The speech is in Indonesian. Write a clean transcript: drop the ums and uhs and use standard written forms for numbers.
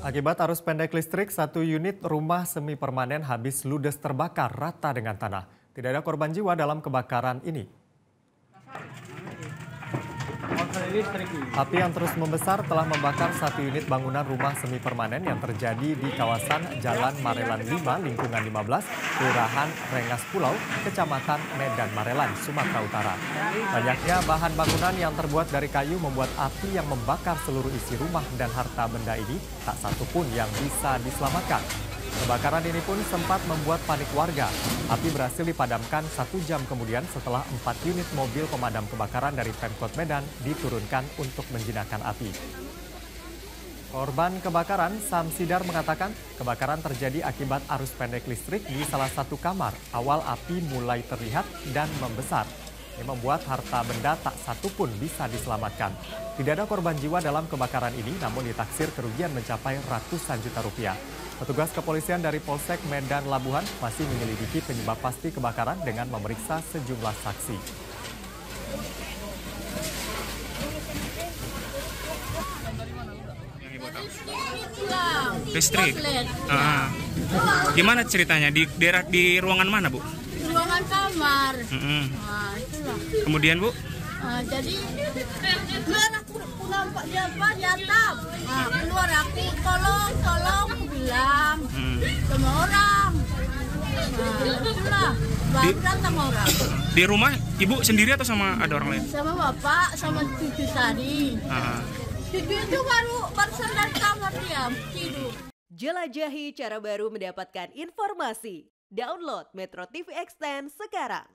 Akibat arus pendek listrik, satu unit rumah semi permanen habis ludes terbakar rata dengan tanah. Tidak ada korban jiwa dalam kebakaran ini. Api yang terus membesar telah membakar satu unit bangunan rumah semi permanen yang terjadi di kawasan Jalan Marelan 5, lingkungan 15, Kelurahan Rengas Pulau, Kecamatan Medan Marelan, Sumatera Utara. Banyaknya bahan bangunan yang terbuat dari kayu membuat api yang membakar seluruh isi rumah dan harta benda ini tak satu pun yang bisa diselamatkan. Kebakaran ini pun sempat membuat panik warga. Api berhasil dipadamkan 1 jam kemudian setelah 4 unit mobil pemadam kebakaran dari Pemkot Medan diturunkan untuk menjinakkan api. Korban kebakaran, Samsidar mengatakan kebakaran terjadi akibat arus pendek listrik di salah satu kamar. Awal api mulai terlihat dan membesar. Ini membuat harta benda tak satu pun bisa diselamatkan. Tidak ada korban jiwa dalam kebakaran ini, namun ditaksir kerugian mencapai ratusan juta rupiah. Petugas kepolisian dari Polsek Medan Labuhan masih menyelidiki penyebab pasti kebakaran dengan memeriksa sejumlah saksi. Listrik. Gimana ceritanya? Di ruangan mana, Bu? Ruangan kamar. Itulah. Itulah. Kemudian, Bu? Jadi keluar aku nampak dia apa di atap. Keluar aku tolong aku bilang sama orang. Itulah baru datang orang. Di rumah Ibu sendiri atau sama ada orang lain? Sama bapak sama cucu tadi. Cucu itu baru dari kamar dia tidur. Jelajahi cara baru mendapatkan informasi. Download Metro TV Extend sekarang.